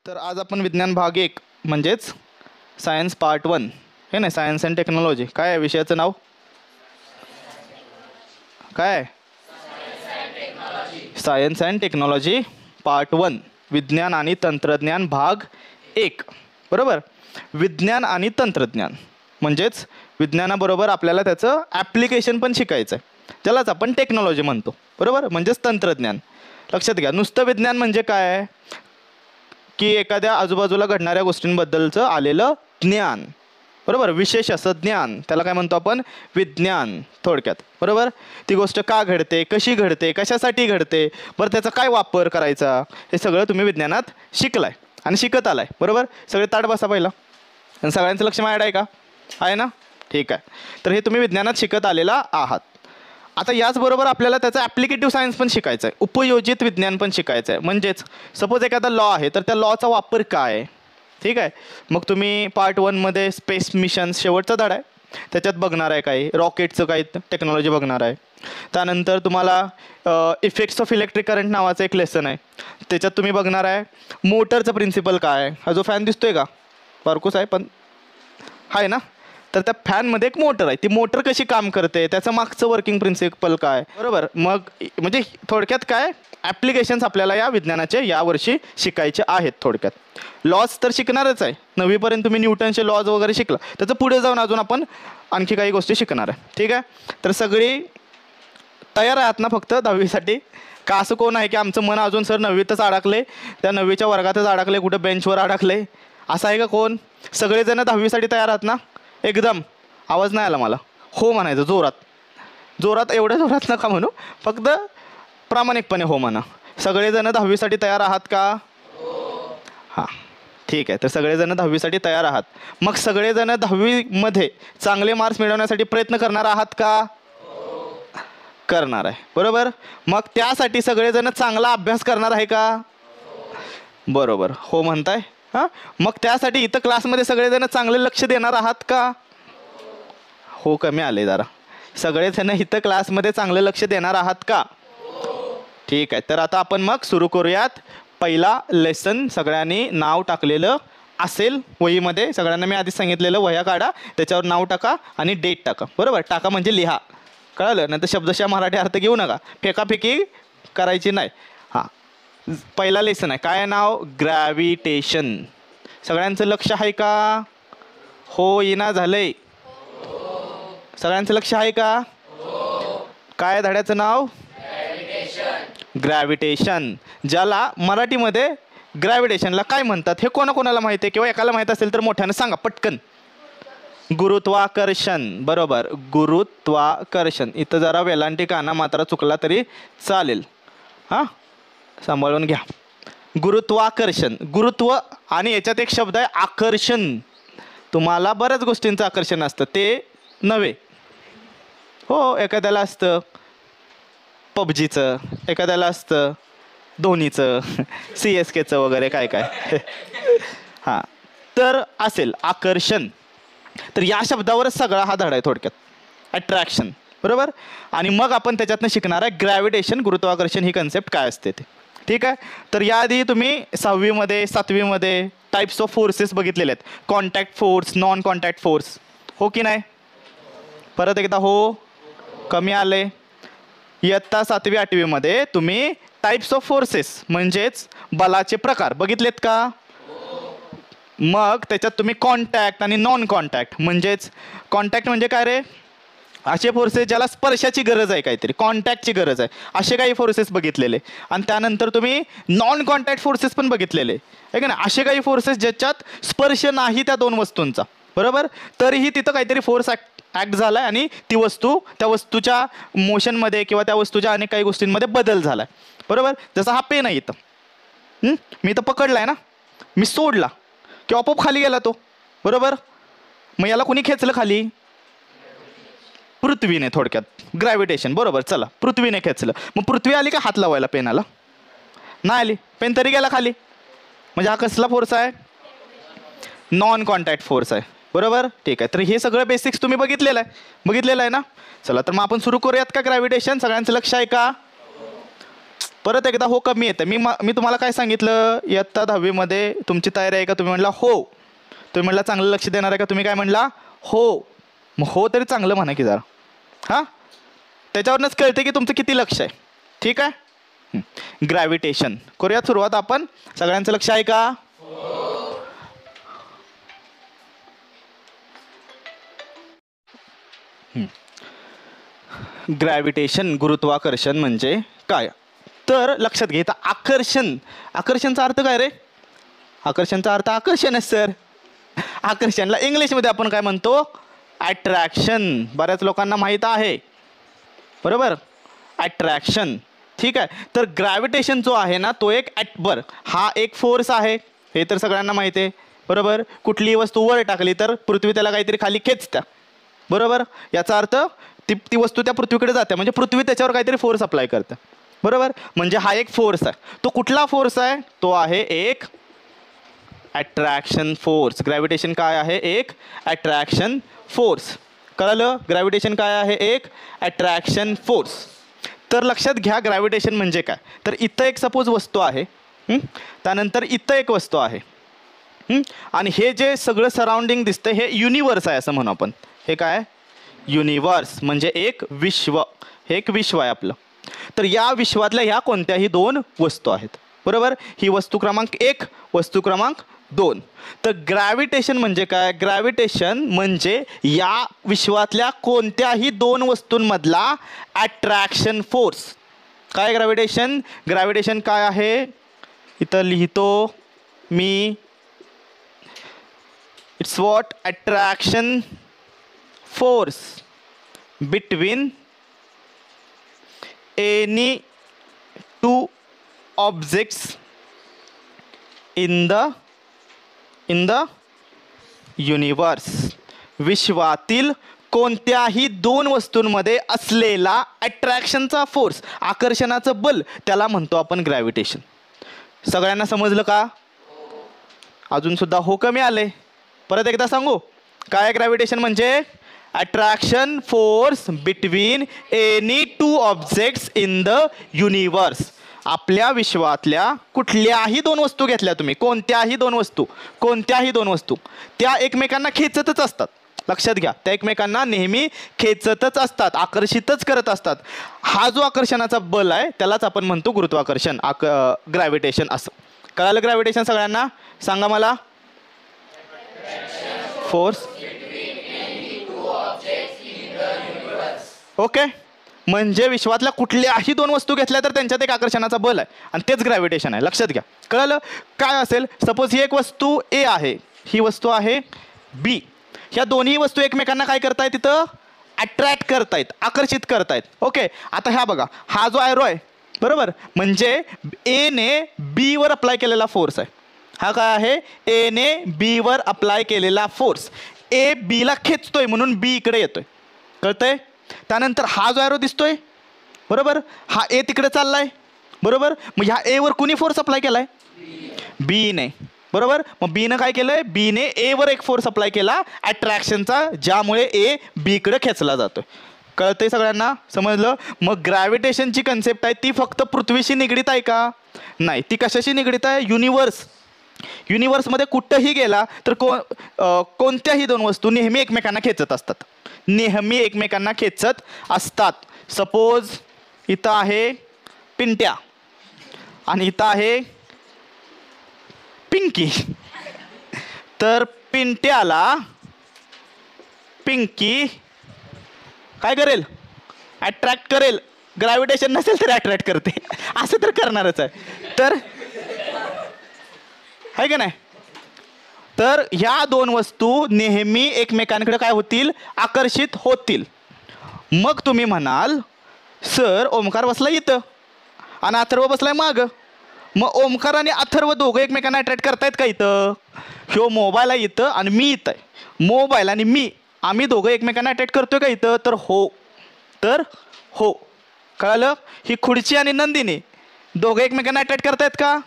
तर आज आपण विज्ञान भाग 1 म्हणजेच सायन्स पार्ट 1 हे ना, सायन्स अँड टेक्नॉलॉजी. काय आहे विषयाचं नाव? काय? सायन्स अँड टेक्नॉलॉजी पार्ट 1, विज्ञान आणि तंत्रज्ञान भाग 1. बरोबर. विज्ञान आणि तंत्रज्ञान म्हणजेच विज्ञानाबरोबर आपल्याला त्याचं ॲप्लिकेशन पण शिकायचं आहे, त्यालाच आपण टेक्नॉलॉजी म्हणतो. बरोबर, म्हणजेच तंत्रज्ञान. लक्षात घ्या, नुसतं विज्ञान म्हणजे काय की एखाद्या आजूबाजूला घडणाऱ्या गोष्टींबद्दलचं आलेलं ज्ञान. बरोबर, विशेष असं ज्ञान, त्याला काय म्हणतो आपण? विज्ञान थोडक्यात. बरोबर, ती गोष्ट का घडते, कशी घडते, कशासाठी घडते, बरं त्याचा काय वापर करायचा, हे सगळं तुम्ही विज्ञानात शिकलाय आणि शिकत आलाय. बरोबर, सगळे ताट बसा पहिला. आणि सगळ्यांचं लक्ष माझ्याकडे आहे का? आहे ना? ठीक आहे. तर हे तुम्ही विज्ञानात शिकत आलेला आहात. आता याचबरोबर आपल्याला त्याचं ॲप्लिकेटिव्ह सायन्स पण शिकायचं आहे, उपयोजित विज्ञान पण शिकायचं आहे. म्हणजेच सपोज एखादा लॉ आहे, तर त्या लॉचा वापर काय? ठीक आहे. मग तुम्ही पार्ट 1मध्ये स्पेस मिशन शेवटचा धडा आहे, त्याच्यात बघणार आहे काही रॉकेटचं काही टेक्नॉलॉजी बघणार आहे. त्यानंतर तुम्हाला इफेक्ट्स ऑफ इलेक्ट्रिक करंट नावाचं एक लेसन आहे, त्याच्यात तुम्ही बघणार आहे मोटरचं प्रिन्सिपल काय. हा जो फॅन दिसतोय का, बारकोस आहे पण आहे ना, तर त्या फॅनमध्ये एक मोटर आहे, ती मोटर कशी काम करते, त्याचं मागचं वर्किंग प्रिन्सिपल काय. बरोबर, मग म्हणजे थोडक्यात काय ॲप्लिकेशन्स आपल्याला या विज्ञानाचे यावर्षी शिकायचे आहेत. थोडक्यात लॉज तर शिकणारच आहे, 9वीपर्यंत तुम्ही न्यूटनचे लॉज वगैरे शिकला, त्याचं पुढे जाऊन अजून आपण आणखी काही गोष्टी शिकणार आहे. ठीक आहे, तर सगळी तयार आहात ना फक्त 10वीसाठी? का असं कोण आहे की आमचं मन अजून सर 9वीतच अडकले, त्या 9वीच्या वर्गातच अडकले, कुठं बेंचवर अडकले, असं आहे का कोण? सगळेजण 10वीसाठी तयार आहात ना? एकदम आवाज नाही आला मला. हो म्हणायचं जोरात जोरात, एवढ्या जोरात नका म्हणू, फक्त प्रामाणिकपणे हो म्हणा. सगळेजण 10वीसाठी तयार आहात का? हां, ठीक आहे. तर सगळेजण 10वीसाठी तयार आहात. मग सगळेजण 10वीमध्ये चांगले मार्क्स मिळवण्यासाठी प्रयत्न करणार आहात का? करणार आहे. बरोबर, मग त्यासाठी सगळेजण चांगला अभ्यास करणार आहे का? बरोबर, हो म्हणताय. हां, मग त्यासाठी इथं क्लासमध्ये सगळेजण चांगले लक्ष देणार आहात का? हो, कमी आले जरा. सगळेजण इथं क्लासमध्ये चांगलं लक्ष देणार आहात का? ठीक आहे. तर आता आपण मग सुरू करूयात. पहिला लेसन सगळ्यांनी नाव टाकलेलं असेल वहीमध्ये. सगळ्यांना मी आधीच सांगितलेलं, वह्या काढा, त्याच्यावर नाव टाका आणि डेट टाका. बरोबर, टाका म्हणजे लिहा, कळलं? नाही तर शब्दशः मराठी अर्थ घेऊ नका, फेकाफेकी करायची नाही. हां, पहिला लेसन आहे, काय नाव? ग्रॅव्हिटेशन. सगळ्यांचं लक्ष आहे का? हो येणा झालंय. सगळ्यांचं लक्ष आहे का? काय धड्याचं नाव? ग्रॅव्हिटेशन. ज्याला मराठीमध्ये ग्रॅव्हिटेशनला काय म्हणतात हे कोणाकोणाला माहिती आहे, किंवा एकाला माहीत असेल तर मोठ्यानं सांगा पटकन. गुरुत्वाकर्षण. बरोबर, गुरुत्वाकर्षण. इथं जरा वेलांटी काना मात्रा चुकला तरी चालेल, हां सांभाळून घ्या. गुरुत्वाकर्षण, गुरुत्व आणि याच्यात एक शब्द आहे आकर्षण. तुम्हाला बऱ्याच गोष्टींचं आकर्षण असतं, ते नव्हे. हो, एखाद्याला असतं पबजीचं, एखाद्याला असतं धोनीचं, CSKचं वगैरे काय काय. हां, तर असेल आकर्षण. तर या शब्दावरच सगळा हा धडा आहे थोडक्यात, अट्रॅक्शन. बरोबर, आणि मग आपण त्याच्यातनं शिकणार आहे ग्रॅव्हिटेशन, गुरुत्वाकर्षण ही कन्सेप्ट काय असते ते. ठीक आहे. तर याआधी तुम्ही 6वीमध्ये 7वीमध्ये टाईप्स ऑफ फोर्सेस बघितलेले आहेत, contact force, non contact force. हो की नाही? परत एकदा हो, कमी आले. इयत्ता 7वी 8वीमध्ये तुम्ही टाईप्स ऑफ फोर्सेस म्हणजेच बलाचे प्रकार बघितलेत का? मग त्याच्यात तुम्ही कॉन्टॅक्ट आणि नॉन कॉन्टॅक्ट, म्हणजेच कॉन्टॅक्ट म्हणजे काय रे? असे फोर्सेस ज्याला स्पर्शाची गरज आहे, काहीतरी कॉन्टॅक्टची गरज आहे, असे काही फोर्सेस बघितलेले. आणि त्यानंतर तुम्ही नॉन कॉन्टॅक्ट फोर्सेस पण बघितलेले आहे का नाही, असे काही फोर्सेस ज्याच्यात स्पर्श नाही त्या दोन वस्तूंचा. बरोबर, तरीही तिथं काहीतरी फोर्स ॲक्ट झाला आहे आणि ती वस्तू, त्या वस्तूच्या मोशनमध्ये किंवा त्या वस्तूच्या अनेक काही गोष्टींमध्ये बदल झाला आहे. बरोबर, जसा हा पेन आहे इथं, मी इथं पकडला आहे ना, मी सोडला की आपोआप खाली गेला तो. बरोबर, मग याला कोणी खेचलं खाली? पृथ्वीने. थोडक्यात ग्रॅव्हिटेशन. बरोबर, चला पृथ्वीने खेचलं. मग पृथ्वी आली का हात लावायला पेनाला? नाही आली, पेन तरी गेला खाली. म्हणजे हा कसला फोर्स आहे? नॉन कॉन्टॅक्ट फोर्स आहे. बरोबर, ठीक आहे. तर हे सगळं बेसिक्स तुम्ही बघितलेलं आहे ना. चला तर मग आपण सुरू करूयात का ग्रॅव्हिटेशन? सगळ्यांचं लक्ष आहे का? परत एकदा हो कमी येतं. मी तुम्हाला काय सांगितलं, इयत्ता 10वीमध्ये तुमची तयारी आहे का? तुम्ही म्हणला हो. तुम्ही म्हणला चांगलं लक्ष देणार आहे का? तुम्ही काय म्हणला हो. मग हो तरी चांगलं म्हणा की जरा. हां, त्याच्यावरनंच कळते की तुमचं किती लक्ष आहे. ठीक आहे. ग्रॅव्हिटेशन करूयात सुरुवात आपण. सगळ्यांचं लक्ष आहे का? ग्रॅव्हिटेशन गुरुत्वाकर्षण म्हणजे काय? तर लक्षात घे, आकर्षण, आकर्षणचा अर्थ काय रे? आकर्षणचा अर्थ आकर्षणच सर. आकर्षणला इंग्लिशमध्ये आपण काय म्हणतो? अट्रॅक्शन. बऱ्याच लोकांना माहीत आहे, बरोबर, अट्रॅक्शन. ठीक आहे. तर ग्रॅव्हिटेशन जो आहे ना तो एक हा एक फोर्स आहे, हे तर सगळ्यांना माहिती आहे, बरोबर. कुठलीही वस्तू वर टाकली तर पृथ्वी त्याला काहीतरी खाली खेचत्या, बरोबर. याचा अर्थ ती वस्तू त्या पृथ्वीकडे जाते, म्हणजे पृथ्वी त्याच्यावर काहीतरी फोर्स अप्लाय करते, बरोबर. म्हणजे हा एक फोर्स आहे. तो कुठला फोर्स आहे? तो आहे एक अट्रॅक्शन फोर्स. ग्रॅव्हिटेशन काय आहे? एक अट्रॅक्शन फोर्स. कळलं? ग्रॅव्हिटेशन काय आहे? एक अट्रॅक्शन फोर्स. तर लक्षात घ्या ग्रॅव्हिटेशन म्हणजे काय. तर इथं एक सपोज वस्तू आहे, त्यानंतर इथं एक वस्तू आहे, आणि हे जे सगळं सराउंडिंग दिसतं हे युनिवर्स आहे असं म्हणू आपण. हे काय? युनिवर्स म्हणजे एक विश्व. हे एक विश्व आहे आपलं. तर या विश्वातल्या ह्या कोणत्याही दोन वस्तू आहेत, बरोबर. ही वस्तू क्रमांक 1, वस्तू क्रमांक 2. तर ग्रॅव्हिटेशन म्हणजे काय? ग्रॅव्हिटेशन म्हणजे या विश्वातल्या कोणत्याही दोन वस्तूंमधला अट्रॅक्शन फोर्स. काय ग्रॅव्हिटेशन? ग्रॅव्हिटेशन काय आहे? इथं लिहितो मी. It's what? Attraction force between any two objects in the universe. विश्वातील कोणत्याही दोन वस्तूंमध्ये असलेला अट्रॅक्शनचा फोर्स, आकर्षणाचं बल, त्याला म्हणतो आपण ग्रॅव्हिटेशन. सगळ्यांना समजलं का? अजून सुद्धा हो कमी आले. परत एकदा सांगू काय ग्रॅव्हिटेशन म्हणजे? Attraction force between any two objects in the universe. आपल्या विश्वातल्या कुठल्याही दोन वस्तू घेतल्या तुम्ही, कोणत्याही दोन वस्तू त्या एकमेकांना खेचतच असतात. लक्षात घ्या, त्या एकमेकांना नेहमी खेचतच असतात, आकर्षितच करत असतात. हा जो आकर्षणाचा बल आहे त्यालाच आपण म्हणतो गुरुत्वाकर्षण, ग्रॅव्हिटेशन असं. कळालं ग्रॅव्हिटेशन सगळ्यांना? सांगा मला. फोर्स. ओके. म्हणजे विश्वातल्या कुठल्याही दोन वस्तू घेतल्या तर त्यांच्यात एक आकर्षणाचा बल आहे आणि तेच ग्रॅव्हिटेशन आहे. लक्षात घ्या. कळलं? काय असेल? सपोज ही एक वस्तू ए आहे, ही वस्तू आहे बी. ह्या दोन्ही वस्तू एकमेकांना काय करतायत? तिथं अट्रॅक्ट करतायत, आकर्षित करतायत. ओके. आता ह्या बघा, हा जो एरो आहे, बरोबर, म्हणजे ए ने बी वर अप्लाय केलेला फोर्स आहे. हा काय आहे? ए ने बी वर अप्लाय केलेला फोर्स. ए बी ला खेचतोय म्हणून बी इकडे येतोय. कळतंय? त्यानंतर हा जो एरो दिसतोय, बरोबर, हा ए तिकडे चाललाय, बरोबर. मग ह्या ए वर कुणी फोर्स अप्लाय केलाय? बी ने, बरोबर. मग बी ने काय केलंय? बी ने ए वर एक फोर्स अप्लाय केला अट्रॅक्शनचा, ज्यामुळे ए बी कडे खेचला जातोय. कळतंय सगळ्यांना? समजलं? मग ग्रॅव्हिटेशनची कन्सेप्ट आहे ती फक्त पृथ्वीशी निगडीत आहे का? नाही. ती कशाशी निगडीत आहे? युनिवर्स. युनिवर्समध्ये कुठंही गेला तर कोणत्याही दोन वस्तू नेहमी एकमेकांना खेचत असतात, नेहमी एकमेकांना खेचत असतात. सपोज इथं आहे पिंट्या आणि इथं आहे पिंकी. तर पिंट्याला पिंकी काय करेल? अट्रॅक्ट करेल. ग्रॅव्हिटेशन नसेल तर अट्रॅक्ट करते, असं तर करणारच आहे. तर आहे का नाही? तर ह्या दोन वस्तू नेहमी एकमेकांकडे काय होतील? आकर्षित होतील. मग तुम्ही म्हणाल सर ओमकार बसला इथं आणि अथर्व बसलाय माग, मग ओमकार आणि अथर्व दोघं एकमेकांना अट्रॅक्ट करतायत का? इथं ह्यो मोबाईल आहे इथं आणि मी इथं आहे, मोबाईल आणि मी, आम्ही दोघं एकमेकांना अट्रॅक्ट करतोय का इथं? तर हो. तर हो. कळालं? ही खुर्ची आणि नंदिनी दोघं एकमेकांना अट्रॅक्ट करतायत का?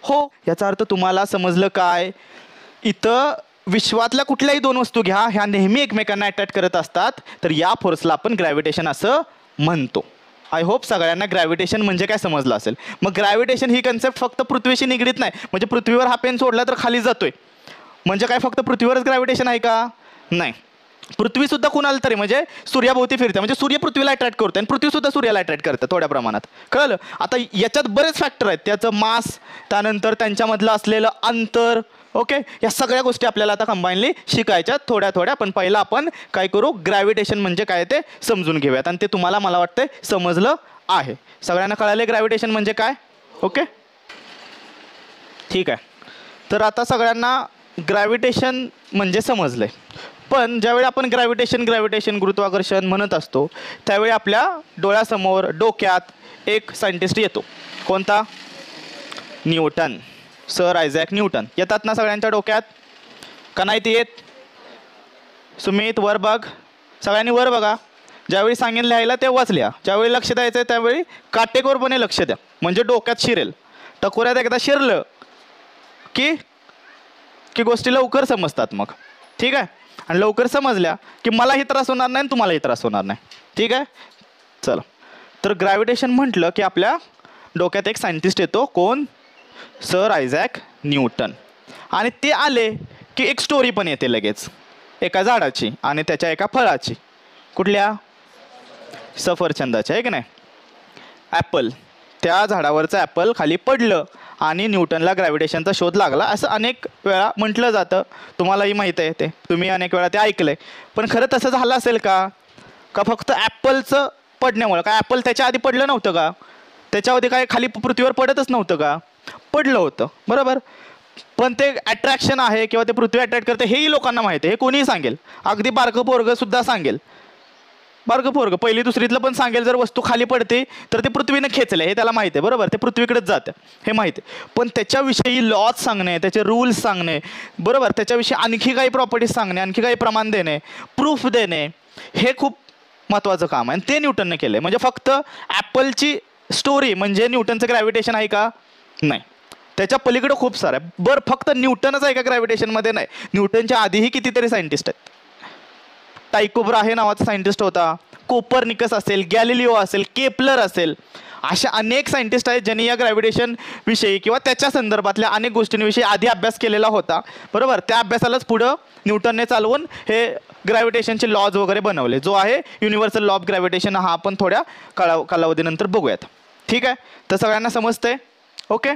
हो. याचा अर्थ तुम्हाला समजलं काय? इथं विश्वातल्या कुठल्याही दोन वस्तू घ्या, ह्या नेहमी एकमेकांना अट्रॅक्ट करत असतात. तर या फोर्सला आपण ग्रॅव्हिटेशन असं म्हणतो. आय होप सगळ्यांना ग्रॅव्हिटेशन म्हणजे काय समजलं असेल. मग ग्रॅव्हिटेशन ही कन्सेप्ट फक्त पृथ्वीशी निगडीत नाही. म्हणजे पृथ्वीवर हा पेन सोडला तर खाली जातोय म्हणजे काय फक्त पृथ्वीवरच ग्रॅव्हिटेशन आहे का? नाही. पृथ्वीसुद्धा कुणाला तरी म्हणजे सूर्याभोवती फिरते म्हणजे सूर्य पृथ्वीला अट्रॅक्ट करतो आणि पृथ्वीसुद्धा सूर्याला अट्रॅक्ट करतं थोड्या प्रमाणात. कळलं? आता याच्यात बरेच फॅक्टर आहेत. त्याचं मास, त्यानंतर त्यांच्यामधलं असलेलं अंतर. ओके, या सगळ्या गोष्टी आपल्याला आता कंबाईनली शिकायच्या थोड्या थोड्या. पण पहिलं आपण काय करू, ग्रॅव्हिटेशन म्हणजे काय ते समजून घेऊयात. आणि ते तुम्हाला मला वाटतं समजलं आहे. सगळ्यांना कळाले ग्रॅव्हिटेशन म्हणजे काय? ओके, ठीक आहे. तर आता सगळ्यांना ग्रॅव्हिटेशन म्हणजे समजलं आहे. पण ज्यावेळी आपण ग्रॅव्हिटेशन गुरुत्वाकर्षण म्हणत असतो त्यावेळी आपल्या डोळ्यासमोर डोक्यात एक सायंटिस्ट येतो. कोणता? न्यूटन. Sir Isaac Newton. येतात ना सगळ्यांच्या डोक्यात का नाही ते येत? सुमित वर बघ, सगळ्यांनी वर बघा. ज्यावेळी सांगेन लिहायला तेव्हाच लिहा. ज्यावेळी लक्ष द्यायचं आहे त्यावेळी काटेकोरपणे लक्ष द्या म्हणजे डोक्यात शिरेल. टकोऱ्यात एकदा शिरलं की गोष्टी लवकर समजतात मग. ठीक आहे? आणि लवकर समजल्या की मलाही त्रास होणार नाही आणि तुम्हालाही त्रास होणार नाही. ठीक आहे, चला. तर ग्रॅव्हिटेशन म्हटलं की आपल्या डोक्यात एक सायंटिस्ट येतो. कोण? Sir Isaac Newton. आणि ते आले की एक स्टोरी पण येते लगेच एका झाडाची आणि त्याच्या एका फळाची. कुठल्या? सफरचंदाची, आहे की नाही? ॲपल. त्या झाडावरचं ॲपल खाली पडलं आणि न्यूटनला ग्रॅव्हिटेशनचा शोध लागला असं अनेक वेळा म्हटलं जातं. तुम्हालाही माहीत आहे ते, तुम्ही अनेक वेळा ते ऐकलं आहे. पण खरं तसं झालं असेल का? का फक्त ॲपलचं पडण्यामुळं? काय ॲपल त्याच्या आधी पडलं नव्हतं का? त्याच्याआधी काय खाली पृथ्वीवर पडतच नव्हतं का? पडलं होतं, बरोबर. पण ते अट्रॅक्शन आहे किंवा ते पृथ्वी अट्रॅक्ट करते हेही लोकांना माहिती आहे. हे कोणीही सांगेल. अगदी बारकं पोरगंसुद्धा सांगेल. बारकं पोरगं पहिली दुसरीतलं पण सांगेल जर वस्तू खाली पडते तर ते पृथ्वीनं खेचले हे त्याला माहिती आहे, बरोबर. ते पृथ्वीकडेच जातं हे माहिती आहे. पण त्याच्याविषयी लॉज सांगणे, त्याचे रूल्स सांगणे, बरोबर, त्याच्याविषयी आणखी काही प्रॉपर्टीज सांगणे, आणखी काही प्रमाण देणे, प्रूफ देणे, हे खूप महत्त्वाचं काम आहे. आणि ते न्यूटनने केलं आहे. म्हणजे फक्त ॲपलची स्टोरी म्हणजे न्यूटनचं ग्रॅव्हिटेशन आहे का? नाही. त्याच्या पलीकडे खूप सारं आहे. बरं, फक्त न्यूटनच आहे का ग्रॅव्हिटेशनमध्ये? नाही. न्यूटनच्या आधीही कितीतरी सायंटिस्ट आहेत. टायको ब्राहे नावाचा सायंटिस्ट होता. कोपर्निकस असेल, गॅलिलिओ असेल, केपलर असेल, अशा अनेक सायंटिस्ट आहेत ज्यांनी या ग्रॅव्हिटेशन विषयी किंवा त्याच्या संदर्भातल्या अनेक गोष्टींविषयी आधी अभ्यास केलेला होता, बरोबर. त्या अभ्यासालाच पुढं न्यूटनने चालवून हे ग्रॅव्हिटेशनचे लॉज वगैरे बनवले. जो आहे युनिव्हर्सल लॉ ऑफ ग्रॅव्हिटेशन, हा आपण थोड्या कालावधीनंतर बघूयात. ठीक आहे, तर सगळ्यांना समजतंय? ओके.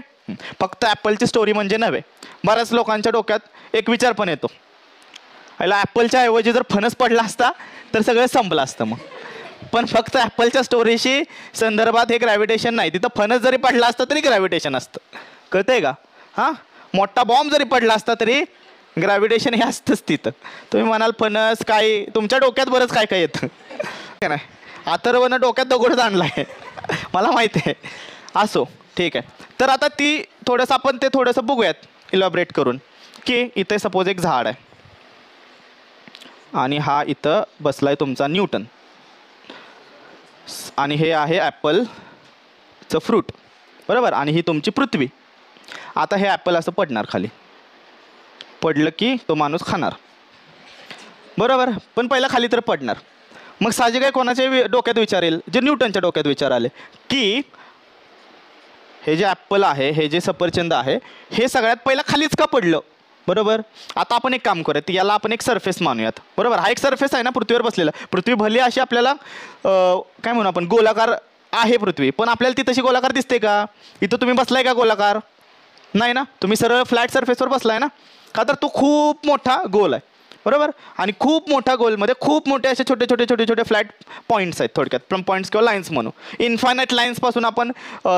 फक्त ॲपलची स्टोरी म्हणजे नव्हे. बऱ्याच लोकांच्या डोक्यात एक विचार पण येतो, याला ॲपलच्या ऐवजी जर फणस पडला असता तर सगळं संपलं असतं. मग पण फक्त ॲपलच्या स्टोरीशी संदर्भात हे ग्रॅव्हिटेशन नाही. तिथं फणस जरी पडला असता तरी ग्रॅव्हिटेशन असतं. कळतंय का? हां, मोठा बॉम्ब जरी पडला असता तरी ग्रॅव्हिटेशन हे असतंच तिथं. तुम्ही म्हणाल फणस काय, तुमच्या डोक्यात बरंच काय काय येतं नाही. अथर्वनं डोक्यात दगड आणला आहे मला माहिती आहे. असो, ठीक आहे. तर आता ती थोडंसं आपण ते थोडंसं बघूयात इलॉबरेट करून की इथे सपोज एक झाड आहे आणि हा इथं बसलाय तुमचा न्यूटन आणि हे आहे ॲपलचं फ्रूट, बरोबर. आणि ही तुमची पृथ्वी. आता हे ॲपल असं पडणार खाली, पडलं की तो माणूस खाणार, बरोबर. पण पहिला खाली तर पडणार. मग साहजिक आहे कोणाच्या डोक्यात विचार येईल? जे न्यूटनच्या डोक्यात विचार आले की हे जे ॲपल आहे, हे जे सफरचंद आहे, हे सगळ्यात पहिला खालीच का पडलं, बरोबर. आता आपण एक काम करूयात, याला आपण एक सरफेस मानूयात, बरोबर. हा एक सरफेस आहे ना पृथ्वीवर बसलेला. पृथ्वी भली अशी आपल्याला काय म्हणू आपण, गोलाकार आहे पृथ्वी, पण आपल्याला ती तशी गोलाकार दिसते का? इथं तुम्ही बसलाय का गोलाकार? नाही ना. तुम्ही सरळ फ्लॅट सरफेसवर बसलाय ना. का तर तो खूप मोठा गोल आहे, बरोबर. आणि खूप मोठा गोलमध्ये खूप मोठे असे छोटे छोटे छोटे छोटे फ्लॅट पॉईंट्स आहेत. थोडक्यात पॉईंट्स किंवा लाईन्स म्हणू. इन्फायनाईट लाईन्सपासून आपण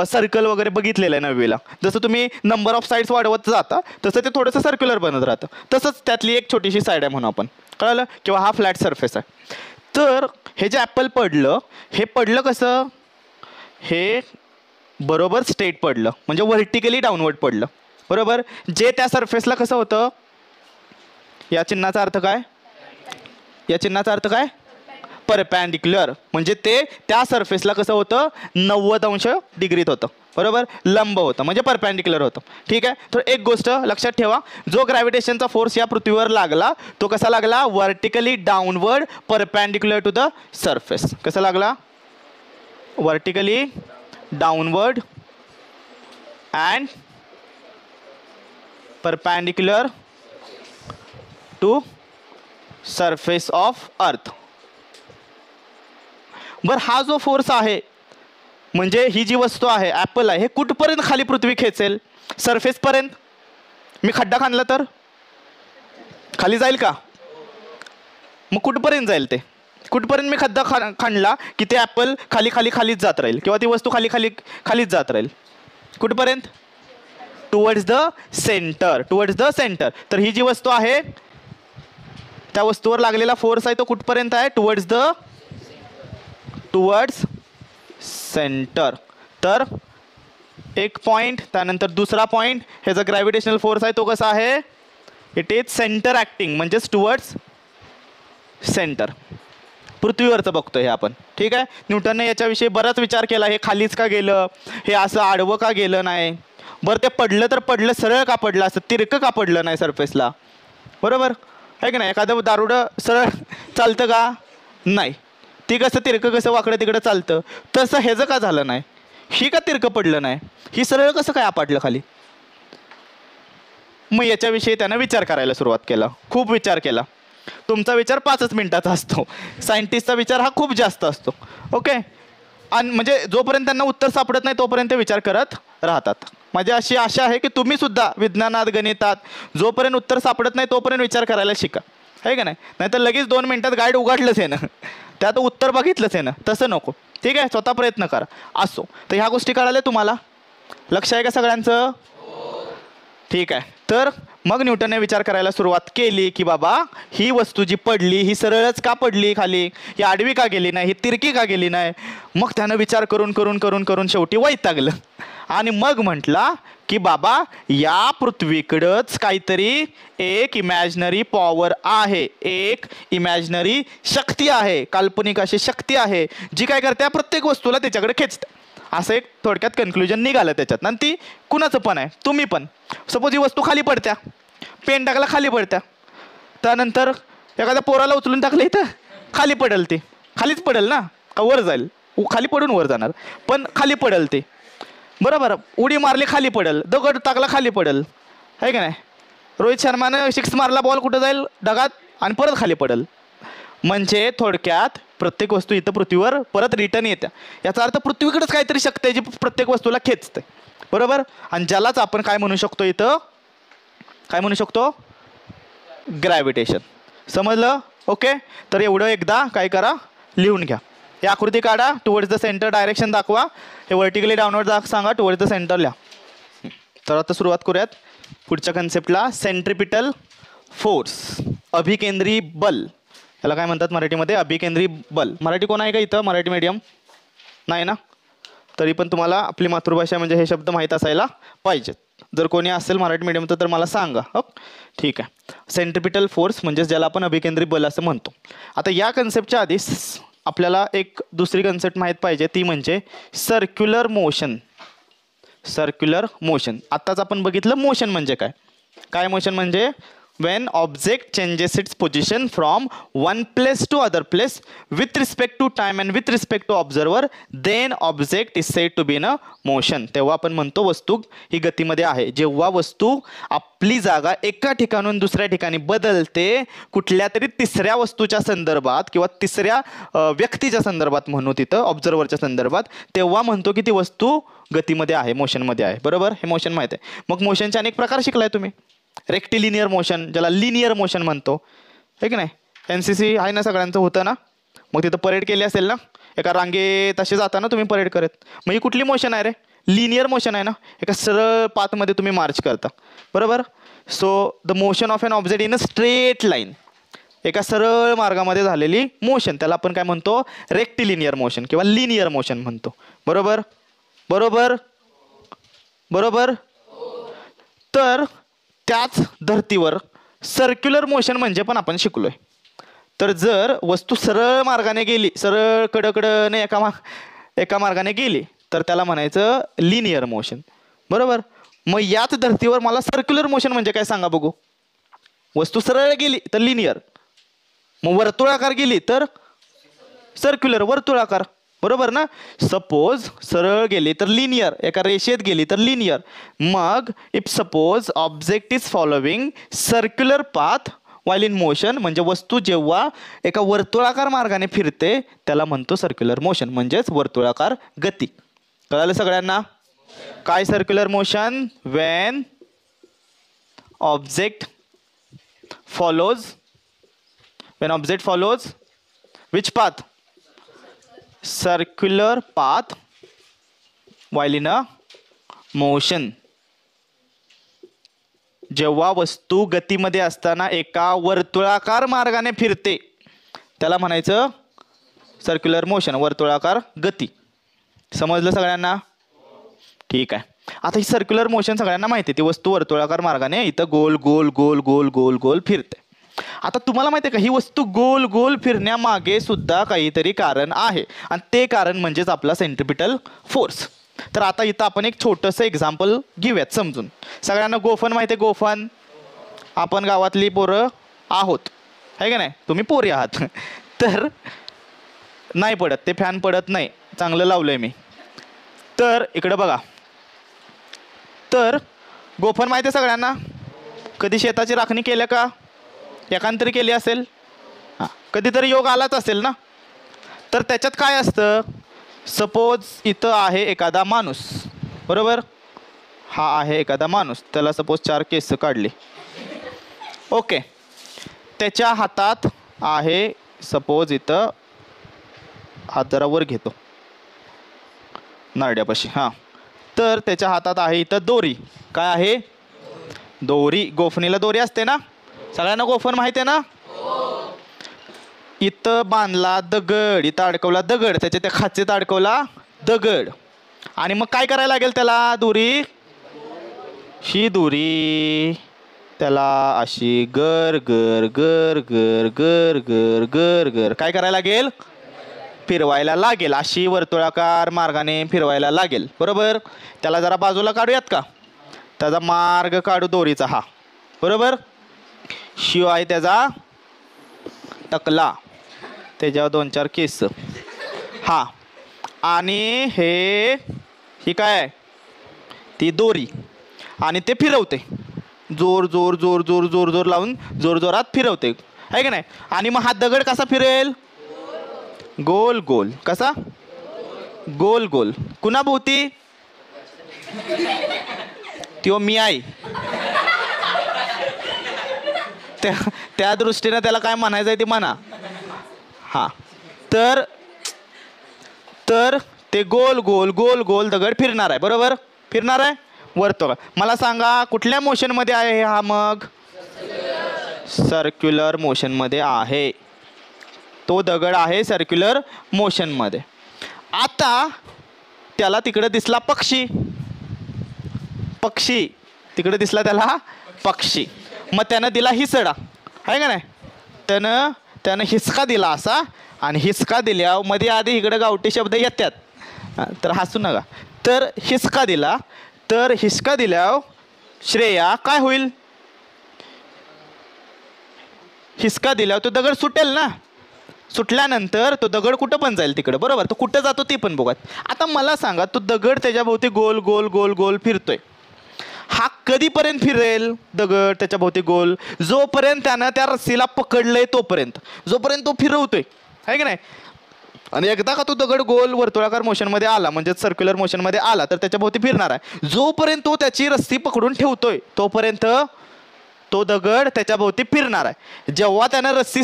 सर्कल वगैरे बघितलेलं आहे नववीला. जसं तुम्ही नंबर ऑफ साईड्स वाढवत जाता तसं ते थोडंसं सर्क्युलर बनत राहतं. तसंच त्यातली एक छोटीशी साईड आहे म्हणू आपण, कळलं. किंवा हा फ्लॅट सरफेस आहे. तर हे जे ॲपल पडलं, हे पडलं कसं? हे बरोबर स्ट्रेट पडलं म्हणजे व्हर्टिकली डाऊनवर्ड पडलं, बरोबर. जे त्या सरफेसला कसं होतं, या चिन्हाचा अर्थ काय? या चिन्हाचा अर्थ काय? परपॅन्डिक्युलर. म्हणजे ते त्या सरफेसला कसं होतं? 90 डिग्रीत होतं, बरोबर. लंब होतं म्हणजे परपॅन्डिक्युलर होतं. ठीक आहे. तर एक गोष्ट लक्षात ठेवा, जो ग्रॅव्हिटेशनचा फोर्स या पृथ्वीवर लागला तो कसा लागला? Vertically downward perpendicular to the surface. कसा लागला? Vertically downward and perpendicular to surface of earth. बरं, हा जो फोर्स आहे म्हणजे ही जी वस्तू आहे ॲपल आहे, हे कुठपर्यंत खाली पृथ्वी खेचेल? सरफेसपर्यंत. मी खड्डा खाणला तर खाली जाईल का? मग कुठपर्यंत जाईल ते? कुठपर्यंत मी खड्डा खणला की ते ॲपल खाली खाली खालीच जात राहील किंवा ती वस्तू खाली खाली खालीच जात राहील. कुठपर्यंत? Towards the centre. Towards the centre. तर ही जी वस्तू आहे त्या वस्तूवर लागलेला फोर्स आहे तो कुठपर्यंत आहे? Towards centre. तर एक पॉईंट, त्यानंतर दुसरा पॉईंट, ह्याचा ग्रॅव्हिटेशनल फोर्स आहे तो कसा आहे? इट इज सेंटर ॲक्टिंग, म्हणजेच टुवर्ड्स सेंटर. पृथ्वीवरचं बघतोय हे आपण. ठीक आहे. न्यूटनने याच्याविषयी बराच विचार केला. हे खालीच का गेलं, हे असं आडवं का गेलं नाही, बरं ते पडलं तर पडलं सरळ का पडलं, असं तिरकं का पडलं नाही सरफेसला, बरोबर आहे की नाही? एखादं दारुडं सरळ चालतं का? नाही. ती कसं तिरकं कसं वाकडं तिकडं चालतं, तसं ह्याचं का झालं नाही? ही का तिरकं पडलं नाही, ही सरळ कसं काय आपटलं खाली? मग याच्याविषयी त्यानं विचार करायला सुरुवात केला. खूप विचार केला. तुमचा विचार 5 मिनिटाचा असतो, सायंटिस्टचा विचार हा खूप जास्त असतो. ओके. आणि म्हणजे जोपर्यंत त्यांना उत्तर सापडत नाही तोपर्यंत विचार करत राहतात. माझी अशी आशा आहे की तुम्ही सुद्धा विज्ञानात गणितात जोपर्यंत उत्तर सापडत नाही तोपर्यंत विचार करायला शिका, आहे का नाही? नाहीतर लगेच 2 मिनिटात गाईड उघडलंच आहे ना, त्यात उत्तर बघितलंच आहे ना, तसं नको. ठीक आहे. स्वतः प्रयत्न करा. असो, तर ह्या गोष्टी कळाल्या तुम्हाला? लक्ष आहे का सगळ्यांचं? ठीक आहे. तर मग न्यूटनने विचार करायला सुरुवात केली की बाबा ही वस्तू जी पडली ही सरळच का पडली खाली, ही आडवी का गेली नाही, ही तिरकी का गेली नाही? मग त्यानं विचार करून करून करून करून शेवटी वैतागलं आणि मग म्हटला की बाबा या पृथ्वीकडंच काहीतरी एक इमॅजिनरी पॉवर आहे, एक इमॅजिनरी शक्ती आहे, काल्पनिक अशी शक्ती आहे जी काय करते प्रत्येक वस्तूला त्याच्याकडे खेचते. असं एक थोडक्यात कन्क्लुजन निघालं त्याच्यात. आणि ती कुणाचं पण आहे, तुम्ही पण. सपोज ही वस्तू खाली पडत्या, पेन टाकला खाली पडत्या, त्यानंतर एखाद्या पोराला उचलून टाकलं इथं खाली पडेल, ती खालीच पडेल ना, का वर जाईल? खाली पडून वर जाणार, पण खाली पडेल ती, बरोबर. उडी मारली खाली पडेल, दगड टाकला खाली पडेल, आहे का नाही? रोहित शर्मानं 6 मारला, बॉल कुठं जाईल? ढगात, आणि परत खाली पडेल. म्हणजे थोडक्यात प्रत्येक वस्तू इथं पृथ्वीवर परत रिटर्न येत्या. याचा अर्थ पृथ्वीकडेच काहीतरी शक्ती आहे जी प्रत्येक वस्तूला खेचते, बरोबर. आणि ज्यालाच आपण काय म्हणू शकतो, इथं काय म्हणू शकतो? ग्रॅव्हिटेशन. समजलं? ओके. तर एवढं एकदा काय करा, लिहून घ्या. ही आकृती काढा, टुवर्ड्स द सेंटर डायरेक्शन दाखवा, हे वर्टिकली डाऊनवर्ड सांगा, टुवर्ड्स द सेंटर लिहा. तर आता सुरुवात करूयात पुढच्या कन्सेप्टला. सेंट्रिपिटल फोर्स, अभिकेंद्री बल. याला काय म्हणतात मराठीमध्ये? अभिकेंद्री बल. मराठी कोण आहे का इथं? मराठी मीडियम नाही ना? तरी पण तुम्हाला आपली मातृभाषा म्हणजे हे शब्द माहीत असायला पाहिजेत. जर कोणी असेल मराठी मीडियमचं तर मला सांगा. हो, ठीक आहे. सेंट्रिपिटल फोर्स म्हणजे ज्याला आपण अभिकेंद्री बल असं म्हणतो. आता या कन्सेप्टच्या आधी आपल्याला एक दुसरी कन्सेप्ट माहीत पाहिजे, ती म्हणजे सर्क्युलर मोशन. Circular motion. आत्ताच आपण बघितलं मोशन म्हणजे काय. काय मोशन म्हणजे? when object changes its position from one place to other place with respect to time and with respect to observer, then object is said to be in a motion. तेव्हा आपण म्हणतो वस्तू ही गतीमध्ये आहे. जेव्हा वस्तू आपली जागा एका ठिकाणून दुसऱ्या ठिकाणी बदलते, कुठल्या तरी तिसऱ्या वस्तूच्या संदर्भात किंवा तिसऱ्या व्यक्तीच्या संदर्भात म्हणू, तिथं ऑब्झर्वरच्या संदर्भात, तेव्हा म्हणतो की ती वस्तू गतीमध्ये आहे, मोशनमध्ये आहे, बरोबर. हे मोशन माहिती आहे. मग मोशनचे अनेक प्रकार शिकलाय तुम्ही. रेक्टिलिनियर मोशन, ज्याला लिनियर मोशन म्हणतो, आहे की नाही? NCC आहे ना, सगळ्यांचं होतं ना. मग तिथं परेड केली असेल ना, एका रांगेत असे जाता ना तुम्ही परेड करत. मग ही कुठली मोशन आहे रे? लिनियर मोशन आहे ना. एका सरळ पाथमध्ये तुम्ही मार्च करता, बरोबर. So the motion of an object in a straight line, एका सरळ मार्गामध्ये झालेली मोशन, त्याला आपण काय म्हणतो? रेक्टिलिनियर मोशन किंवा लिनियर मोशन म्हणतो, बरोबर. बरोबर बरोबर. तर त्याच धर्तीवर सर्क्युलर मोशन म्हणजे पण आपण शिकलोय. तर जर वस्तू सरळ मार्गाने गेली, सरळ कडकडने एका मार्गाने गेली, तर त्याला म्हणायचं लिनियर मोशन, बरोबर. मग याच धर्तीवर मला सर्क्युलर मोशन म्हणजे काय सांगा बघू. वस्तू सरळ गेली तर लिनियर, मग वर्तुळाकार गेली तर सर्क्युलर, वर्तुळाकार. बरोबर ना. सपोज सरळ गेली तर लिनियर, एका रेषेत गेली तर लिनियर. मग if suppose object is following circular path while in motion, म्हणजे वस्तू जेव्हा एका वर्तुळाकार मार्गाने फिरते त्याला म्हणतो सर्क्युलर मोशन, म्हणजेच वर्तुळाकार गती. कळालं सगळ्यांना? काय circular motion? Wien object follows which path? Circular path while in a motion. जेव्हा वस्तू गतीमध्ये असताना एका वर्तुळाकार मार्गाने फिरते त्याला म्हणायचं सर्क्युलर मोशन, वर्तुळाकार गती. समजलं सगळ्यांना? ठीक आहे. आता ही सर्क्युलर मोशन सगळ्यांना माहिती आहे, ती वस्तू वर्तुळाकार मार्गाने इथं गोल गोल गोल गोल गोल गोल फिरते. आता तुम्हाला माहिती आहे का, ही वस्तू गोल गोल फिरण्यामागे सुद्धा काहीतरी कारण आहे, आणि ते कारण म्हणजेच आपला सेंट्रिपिटल फोर्स. तर आता इथं आपण एक छोटंसं एक्झाम्पल घेऊयात समजून. सगळ्यांना गोफन माहिती आहे? गोफन आपण गावातली पोरं आहोत, आहे का नाही? तुम्ही पोरी आहात. तर नाही पडत ते, फॅन पडत नाही, चांगलं लावलंय मी. तर इकडं बघा, तर गोफन माहिती आहे सगळ्यांना? कधी शेताची राखणी केल्या का? एकांतरी केली असेल, हां, कधीतरी योग आलाच असेल ना. तर त्याच्यात काय असतं, सपोज इथं आहे एखादा माणूस, बरोबर? हा आहे एखादा माणूस, त्याला सपोज 4 केस काढले, ओके. त्याच्या हातात आहे सपोज इथं, हात जरा वर घेतो नारड्यापाशी, हां. तर त्याच्या हातात आहे इथं दोरी. काय आहे? दोरी. गोफणीला दोरी असते ना, सगळ्यांना गोफण माहिती आहे ना? इथं बांधला दगड, इथं अडकवला दगड, त्याच्या त्या खाचेत अडकवला दगड, आणि मग काय करायला लागेल त्याला? दोरी, ही दोरी त्याला अशी गर गर गर गर गर गर गर गर काय करायला लागेल? फिरवायला लागेल. अशी वर्तुळाकार मार्गाने फिरवायला लागेल, बरोबर? त्याला जरा बाजूला काढूयात का? त्याचा मार्ग काढू दोरीचा, हा, बरोबर? शिव आहे त्याचा टकला, त्याच्यावर 2-4 केस, हा, आणि ही काय आहे? ती दोरी, आणि ते फिरवते जोर जोर जोर जोर जोर जोर लावून जोर जोरात फिरवते, आहे की नाही? आणि मग हा दगड कसा फिरेल? गोल गोल. कसा? गोल गोल. कुणाभोवती? त्यो मी आहे, त्या दृष्टीने त्याला काय म्हणायचं आहे ते म्हणा, हा. तर ते गोल गोल गोल गोल दगड फिरणार आहे, बरोबर? फिरणार आहे वर्तुळ. मला सांगा कुठल्या मोशन मध्ये आहे हा? मग सर्क्युलर मोशन मध्ये आहे. तो दगड आहे सर्क्युलर मोशन मध्ये. आता त्याला तिकडे दिसला पक्षी, तिकडे दिसला त्याला पक्षी. मग त्यानं दिला हिसडा, आहे का नाही? त्यानं हिसका दिला असा, आणि हिसका दिल्या मध्ये आधी इकडे गावठी शब्द येतात, तर हसू नका. तर हिसका दिला, तर हिसका दिल्यावर श्रेया काय होईल? हिसका दिल्यावर तो दगड सुटेल ना. सुटल्यानंतर तो दगड कुठं पण जाईल तिकडे, बरोबर? तो कुठं जातो ते पण बघा. आता मला सांगा, तो दगड त्याच्याभोवती गोल गोल गोल गोल फिरतोय, हा कधीपर्यंत फिरेल दगड त्याच्या भोवती गोल? जोपर्यंत त्यानं त्या रस्सीला पकडलंय तोपर्यंत, जोपर्यंत तो फिरवतोय, आहे की नाही? आणि एकदा का तो दगड गोल वर्तुळाकार मोशन मध्ये आला, म्हणजे सर्क्युलर मोशन मध्ये आला, तर त्याच्या भोवती फिरणार आहे. जोपर्यंत तो त्याची रस्सी पकडून ठेवतोय तोपर्यंत तो दगड त्याच्या भोवती फिरणार आहे. जेव्हा त्यानं रस्सी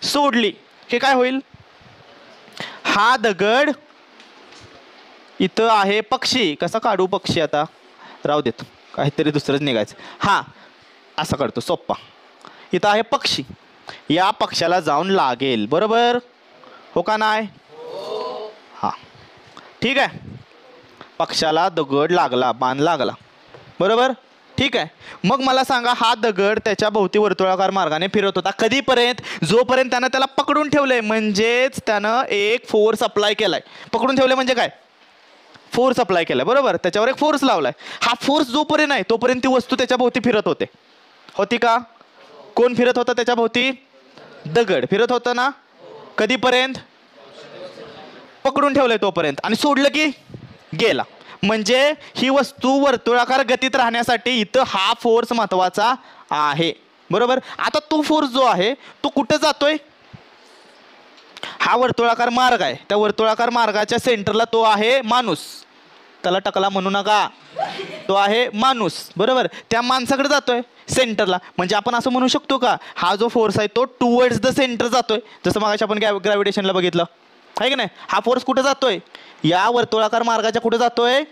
सोडली, हे काय होईल? हा दगड, इथं आहे पक्षी, कसा काढू पक्षी? आता राहू देत, काहीतरी दुसरंच निघायचं. हा, असा काढतो सोप्पा. इथं आहे पक्षी, या पक्षाला जाऊन लागेल, बरोबर? हो का नाही? हा, ठीक आहे. पक्षाला दगड लागला, बाण लागला, बरोबर? ठीक आहे. मग मला सांगा, हा दगड त्याच्या भोवती वर्तुळाकार मार्गाने फिरत होता कधीपर्यंत? जोपर्यंत त्यानं त्याला पकडून ठेवलंय, म्हणजेच त्यानं एक फोर्स अप्लाय केलाय. पकडून ठेवलंय म्हणजे काय? फोर्स अप्लाय केलाय, बरोबर? त्याच्यावर एक फोर्स लावलाय. हा फोर्स जोपर्यंत आहे तोपर्यंत ती वस्तू त्याच्या भोवती फिरत होती का? कोण फिरत होतं त्याच्या भोवती? दगड फिरत होतं ना. कधीपर्यंत? पकडून ठेवलंय तोपर्यंत आणि सोडलं की गेला. म्हणजे ही वस्तू वर्तुळाकार गतीत राहण्यासाठी इथं हा फोर्स महत्वाचा आहे. बरोबर. आता तो फोर्स जो आहे तो कुठं जातोय? हा वर्तुळाकार मार्ग आहे, त्या वर्तुळाकार मार्गाच्या सेंटरला तो आहे माणूस. त्याला टकला म्हणू नका, तो आहे माणूस. बरोबर. त्या माणसाकडे जातोय सेंटरला. म्हणजे आपण असं म्हणू शकतो का हा जो फोर्स आहे तो टुवर्ड्स द सेंटर जातोय, जसं मगाशी आपण ग्रॅव्हिटेशनला बघितलं आहे की नाही. हा फोर्स कुठे जातोय? या वर्तुळाकार मार्गाच्या कुठे जातोय?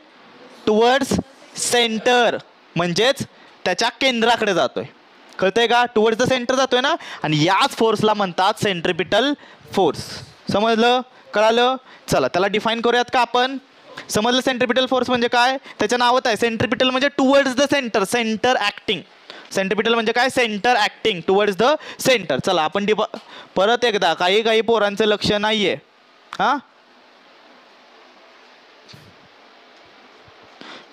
टुवर्ड्स सेंटर, म्हणजेच त्याच्या केंद्राकडे जातोय. कळतंय का? टुवर्ड्स द सेंटर जातोय ना. आणि याच फोर्सला म्हणतात सेंट्रिपिटल फोर्स. समजलं? कळालं? चला त्याला डिफाईन करूयात का आपण? समजलं सेंट्रिपिटल फोर्स म्हणजे काय? त्याच्या नावात आहे सेंट्रिपिटल म्हणजे towards the centre, centre acting. Centripetal म्हणजे काय? Centre acting towards the centre. चला आपण परत एकदा, काही पोरांचं लक्ष नाहीये. हां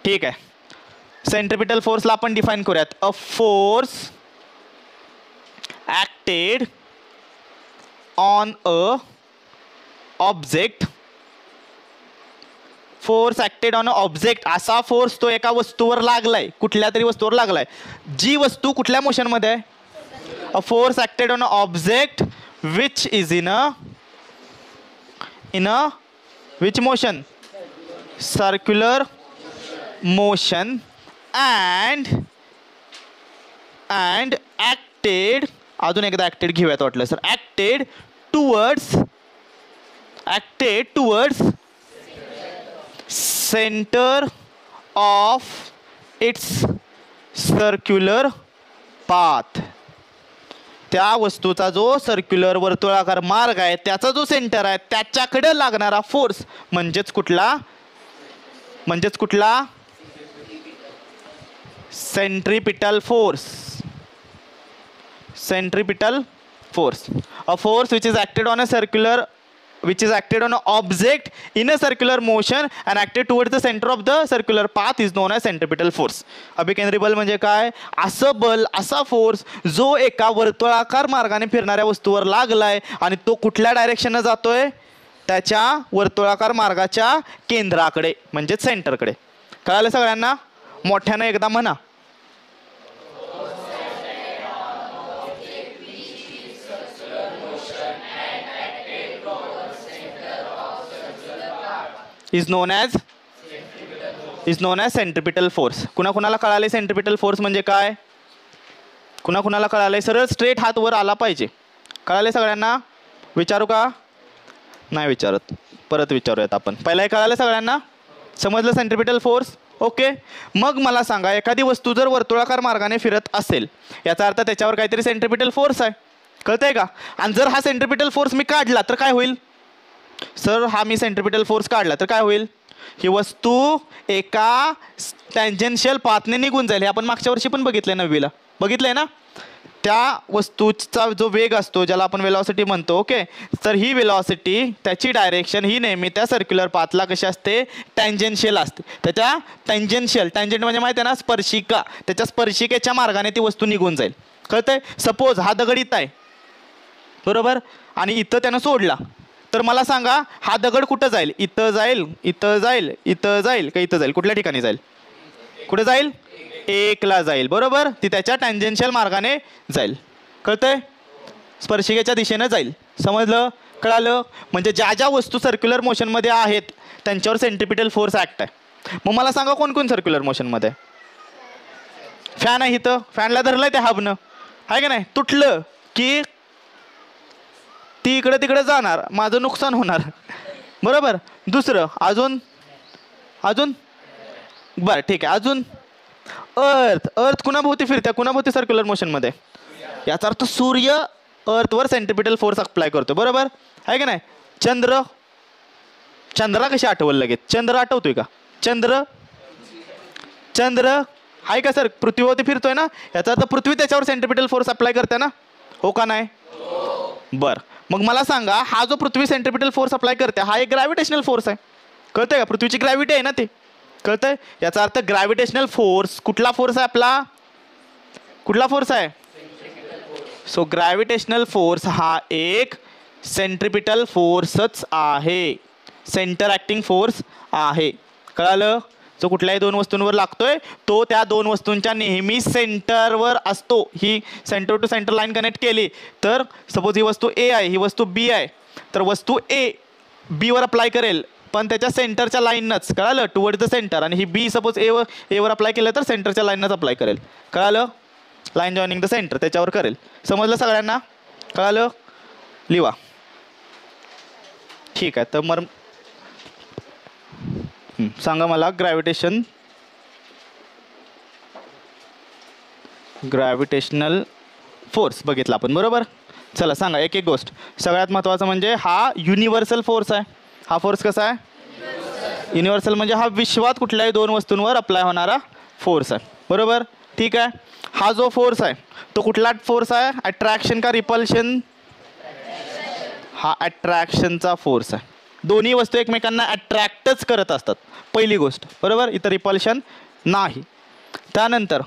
ठीक आहे. सेंट्रिपिटल फोर्सला आपण डिफाईन करूयात. A force acted on a object. Force acted on a object, असा फोर्स तो एका वस्तूवर लागलाय, कुठल्या तरी वस्तूवर लागलाय. जी वस्तू कुठल्या मोशनमध्ये आहे? A force acted on a object which is in a which motion? Circular motion and acted, अजून एकदा ॲक्टेड घेऊयात वाटलं sir. Acted towards centre of its circular path. त्या वस्तूचा जो सर्क्युलर वर्तुळाकार मार्ग आहे त्याचा जो सेंटर आहे त्याच्याकडे लागणारा फोर्स म्हणजेच कुठला? Centripetal force. Centripetal force. A force which is acted on an object in a circular motion and acted towards the center of the circular path is known as centripetal force. अभिकेंद्री बल म्हणजे काय? असं बल, असा force जो एका वर्तुळाकार मार्गाने फिरणाऱ्या वस्तूवर लागलाय आणि तो कुठल्या डायरेक्शनने जातोय? त्याच्या वर्तुळाकार मार्गाच्या केंद्राकडे म्हणजे सेंटरकडे. कळालं सगळ्यांना? मोठ्यानं एकदा म्हणा. is known as centripetal force. कुणाला कळाले सेंट्रिपिटल फोर्स म्हणजे काय? कुणाला कळाले? सरळ स्ट्रेट हात वर आला पाहिजे. कळाले सगळ्यांना? विचारू का? नाही विचारत, परत विचारूयात आपण. पहिला हे कळालं सगळ्यांना? समजलं सेंट्रिपिटल फोर्स? ओके. मग मला सांगा, एखादी वस्तू जर वर्तुळाकार मार्गाने फिरत असेल याचा अर्थ त्याच्यावर काहीतरी सेंट्रिपिटल फोर्स आहे. कळतंय का? आणि जर हा सेंट्रिपिटल फोर्स मी काढला तर काय होईल? सर हा मी सेंट्रिपिटल फोर्स काढला तर काय होईल? ही वस्तू एका टँजेन्शियल पाथने निघून जाईल. हे आपण मागच्या वर्षी पण बघितलंय, 9वीला बघितलंय ना. त्या वस्तूचा जो वेग असतो ज्याला आपण वेलॉसिटी म्हणतो. ओके. तर ही वेलॉसिटी, त्याची डायरेक्शन ही नेहमी त्या सर्क्युलर पाथला कशी असते? टँजेन्शियल असते. त्याच्या टँजेंट म्हणजे माहिती आहे ना, स्पर्शिका. त्याच्या स्पर्शिकेच्या मार्गाने ती वस्तू निघून जाईल. कळतंय? सपोज हा दगड इथं आहे, बरोबर, आणि इथं त्यानं सोडला, तर मला सांगा हा दगड कुठं जाईल? इथं जाईल, इथं जाईल, इथं जाईल का इथं जाईल? कुठल्या ठिकाणी जाईल? कुठे जाईल? 1ला जाईल. बरोबर. ती त्याच्या टँजेन्शियल मार्गाने जाईल. कळतंय? स्पर्शिकेच्या दिशेने जाईल. समजलं? कळालं? म्हणजे ज्या ज्या वस्तू सर्क्युलर मोशनमध्ये आहेत त्यांच्यावर सेंट्रिपिटल फोर्स ॲक्ट आहे. मग मला सांगा कोण सर्क्युलर मोशनमध्ये? फॅन आहे इथं, फॅनला धरलंय त्या हबनं, आहे का नाही? तुटलं की ती इकडे तिकडे जाणार, माझं नुकसान होणार. बरोबर. दुसरं अजून बरं ठीक आहे. अजून अर्थ कुणाभोवती फिरत्या? कुणाभोवती सर्क्युलर मोशनमध्ये? याचा अर्थ सूर्य अर्थवर सेंट्रिपिटल फोर्स अप्लाय करतो. बरोबर आहे का नाही? चंद्रा कशी आठवल लगेच? चंद्र आठवतोय का? चंद्र आहे का सर? पृथ्वीवरती फिरतोय ना. याचा अर्थ पृथ्वी त्याच्यावर सेंट्रिपिटल फोर्स अप्लाय करते ना, हो का नाही? बर. मग मला सांगा हा जो पृथ्वी सेंट्रिपिटल फोर्स अप्लाय करते हा एक ग्रॅव्हिटेशनल फोर्स आहे. कळतंय का? पृथ्वीची ग्रॅव्हिटी आहे ना ते. कळतंय? याचा अर्थ ग्रॅव्हिटेशनल फोर्स कुठला फोर्स आहे आपला? कुठला फोर्स आहे? सो ग्रॅव्हिटेशनल फोर्स हा एक सेंट्रिपिटल फोर्सच आहे. सेंटर ॲक्टिंग फोर्स आहे. कळालं? जो कुठल्याही दोन वस्तूंवर लागतोय तो त्या दोन वस्तूंच्या नेहमी सेंटरवर असतो. ही centre to centre line connect केली तर सपोज ही वस्तू ए आहे, ही वस्तू बी आहे, तर वस्तू ए बीवर अप्लाय करेल पण त्याच्या सेंटरच्या लाईनच. कळालं? Towards the centre. आणि ही बी सपोज एवर अप्लाय केलं तर सेंटरच्या लाईनच अप्लाय करेल. कळालं? लाईन जॉईनिंग द सेंटर त्याच्यावर करेल. समजलं सगळ्यांना? कळालं? लिवा. ठीक आहे. तर मग सांगा मला ग्रॅव्हिटेशनल फोर्स बघितला आपण, बरोबर? चला सांगा एक एक गोष्ट. सगळ्यात महत्त्वाचं म्हणजे हा युनिव्हर्सल फोर्स आहे. हा फोर्स कसा आहे? युनिव्हर्सल म्हणजे हा विश्वात कुठल्याही दोन वस्तूंवर अप्लाय होणारा फोर्स आहे, बरोबर? ठीक आहे. हा जो फोर्स आहे तो कुठला फोर्स आहे? अट्रॅक्शन का रिपल्शन? हा अट्रॅक्शनचा फोर्स आहे. दोन्ही वस्तू एकमेकांना अट्रॅक्टच करत असतात, पहिली गोष्ट, बरोबर? इथं रिपल्शन नाही. त्यानंतर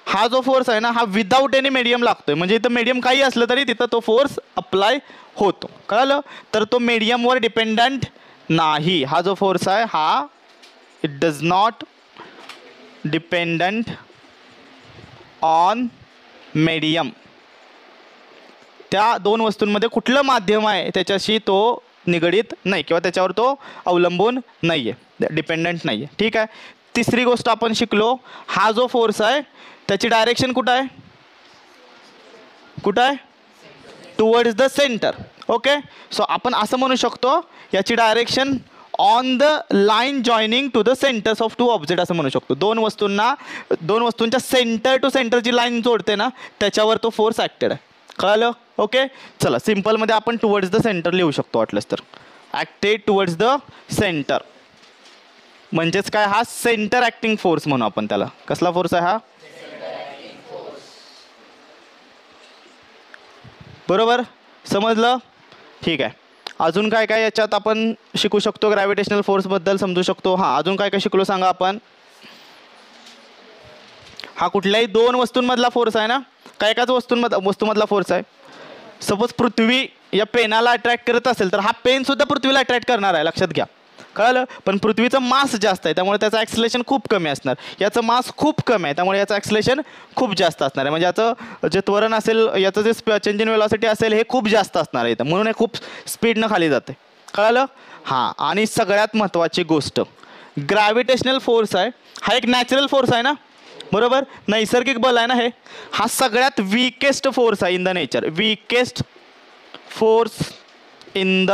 हा जो फोर्स आहे ना हा विदाऊट एनी मीडियम लागतोय, म्हणजे इथं मीडियम काही असलं तरी तिथं तो फोर्स अप्लाय होतो. कळालं? तर तो मीडियमवर डिपेंडंट नाही. हा जो फोर्स आहे हा it does not dependent on medium. त्या दोन वस्तूंमध्ये कुठलं माध्यम आहे त्याच्याशी तो निगडीत नाही किंवा त्याच्यावर तो अवलंबून नाही आहे, डिपेंडंट नाही आहे. ठीक आहे. तिसरी गोष्ट आपण शिकलो, हा जो फोर्स आहे त्याची डायरेक्शन कुठं आहे? कुठं आहे? Towards the centre. Okay. So आपण असं म्हणू शकतो याची direction on the line joining to the centres of two object असं म्हणू शकतो. दोन वस्तूंच्या सेंटर टू सेंटर जी लाईन जोडते ना त्याच्यावर तो फोर्स ॲक्टेड आहे. कळलं? ओके. चला सिम्पलमध्ये आपण टुवर्ड्स द सेंटर लिहू शकतो वाटलंच तर. ॲक्टेड टुवर्ड्स द सेंटर म्हणजेच काय? हा सेंटर ॲक्टिंग फोर्स म्हणू आपण त्याला. कसला फोर्स आहे हा? बरोबर? समजलं? ठीक आहे. अजून काय काय याच्यात आपण शिकू शकतो? ग्रॅव्हिटेशनल फोर्सबद्दल समजू शकतो. हां, अजून काय काय शिकलो सांगा आपण? हा कुठल्याही दोन वस्तूंमधला फोर्स आहे ना, काय एकाच वस्तूमधला फोर्स आहे. सपोज पृथ्वी या पेनाला अट्रॅक्ट करत असेल तर हा पेनसुद्धा पृथ्वीला अट्रॅक्ट करणार आहे, लक्षात घ्या. कळलं? पण पृथ्वीचं मास जास्त आहे त्यामुळे त्याचं ॲक्सिलेशन खूप कमी असणार. याचं मास खूप कमी आहे त्यामुळे याचं ॲक्सिलेशन खूप जास्त असणार आहे. म्हणजे याचं जे त्वरण असेल, याचं जे चेंज इन वेलॉसिटी असेल हे खूप जास्त असणार आहे इथं, म्हणून हे खूप स्पीडनं खाली जाते. कळलं? हां. आणि सगळ्यात महत्त्वाची गोष्ट, ग्रॅव्हिटेशनल फोर्स आहे हा एक नॅचरल फोर्स आहे ना, बरोबर? नैसर्गिक बल आहे ना हे. हा सगळ्यात वीकेस्ट फोर्स आहे in the nature. Weakest force in the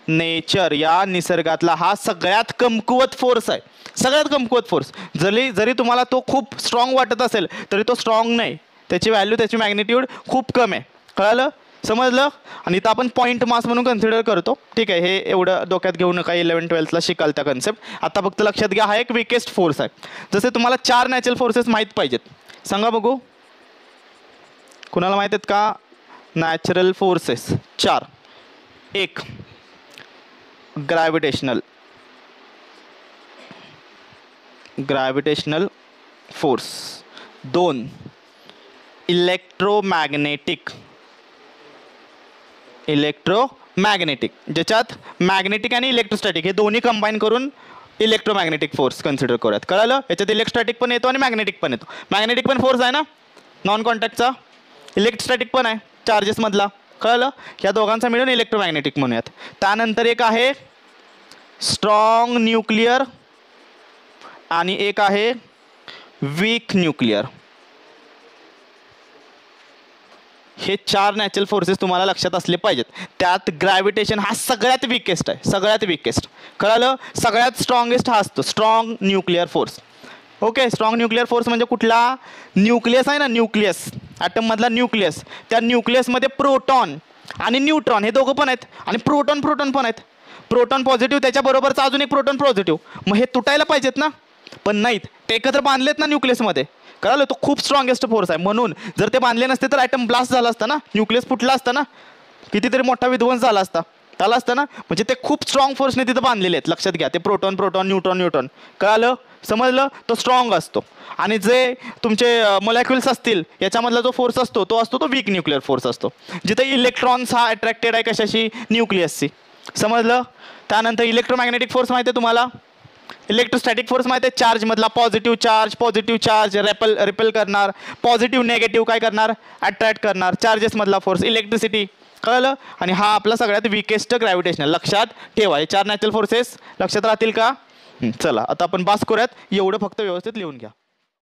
nature, या निसर्गातला हा सगळ्यात कमकुवत फोर्स आहे. सगळ्यात कमकुवत फोर्स. जरी तुम्हाला तो खूप स्ट्रॉंग वाटत असेल तरी तो स्ट्रॉंग नाही. त्याची व्हॅल्यू, त्याची मॅग्निट्यूड खूप कमी आहे. कळालं? समजलं? आणि इथं आपण पॉईंट मास म्हणून कन्सिडर करतो. ठीक आहे. हे एवढं डोक्यात घेऊ नका, 11-12ला शिकाल त्या कन्सेप्ट. आता फक्त लक्षात घ्या हा एक वीकेस्ट फोर्स आहे. जसे तुम्हाला 4 नॅचरल फोर्सेस माहीत पाहिजेत, सांगा बघू. कुणाला माहीत आहेत का natural forces? 4. 1 gravitational force. 2 electromagnetic, ज्याच्यात मॅग्नेटिक आणि इलेक्ट्रोस्टॅटिक हे दोन्ही कंबाईन करून इलेक्ट्रोमॅग्नेटिक फोर्स कन्सिडर करूयात. कळालं? याच्यात इलेक्ट्रोस्टॅटिक पण येतो आणि मॅग्नेटिक पण येतो. मॅग्नेटिक पण फोर्स आहे ना नॉन कॉन्टॅक्टचा, इलेक्ट्रोस्टॅटिक पण आहे चार्जेसमधला. कळालं? या दोघांचा मिळून इलेक्ट्रोमॅग्नेटिक म्हणूयात. त्यानंतर एक आहे स्ट्रॉंग न्यूक्लिअर आणि एक आहे वीक न्यूक्लिअर. हे 4 नॅचरल फोर्सेस तुम्हाला लक्षात असले पाहिजेत. त्यात ग्रॅव्हिटेशन हा सगळ्यात विकेस्ट आहे, सगळ्यात विकेस्ट. कळालं? सगळ्यात स्ट्रॉंगेस्ट हा असतो strong nuclear force. Okay. Strong nuclear force म्हणजे कुठला? न्यूक्लियस आहे ना, न्यूक्लियस, ॲटममधला न्यूक्लियस. त्या न्यूक्लियसमध्ये प्रोटॉन आणि न्यूट्रॉन हे दोघं पण आहेत आणि प्रोटॉन पण आहेत. प्रोटॉन पॉझिटिव्ह, त्याच्याबरोबरचा अजून एक प्रोटॉन पॉझिटिव्ह. मग हे तुटायला पाहिजेत ना, पण नाहीत. ते एकत्र बांधलेत ना न्यूक्लियसमध्ये. कळालं? तो खूप स्ट्रॉंगेस्ट फोर्स आहे. म्हणून जर ते बांधले नसते तर ॲटम ब्लास्ट झाला असता ना, न्यूक्लियस फुटला असता ना, कितीतरी मोठा विध्वंस झाला असता ना. म्हणजे ते खूप स्ट्रॉंग फोर्सने तिथं बांधलेले आहेत. लक्षात घ्या. ते प्रोटॉन, न्यूट्रॉन. कळालं? समजलं? तो स्ट्रॉंग असतो. आणि जे तुमचे मोलॅक्युल्स असतील याच्यामधला जो फोर्स असतो तो वीक न्यूक्लिअर फोर्स असतो. जिथे इलेक्ट्रॉन्स हा अट्रॅक्टेड आहे कशाशी? न्यूक्लियसशी. समजलं. त्यानंतर इलेक्ट्रोमॅग्नेटिक फोर्स माहिती आहे तुम्हाला. इलेक्ट्रोस्टॅटिक फोर्स माहिती आहे, चार्जमधला पॉझिटिव्ह चार्ज रिपेल करणार, पॉझिटिव्ह निगेटिव्ह काय करणार, अट्रॅक्ट करणार. चार्जेसमधला फोर्स इलेक्ट्रिसिटी, कळलं. आणि हा आपला सगळ्यात विकेस्ट ग्रॅव्हिटेशनल. लक्षात ठेवा, हे 4 नॅचरल फोर्सेस लक्षात राहतील का. चला आता आपण पास करूयात. एवढं फक्त व्यवस्थित लिहून घ्या.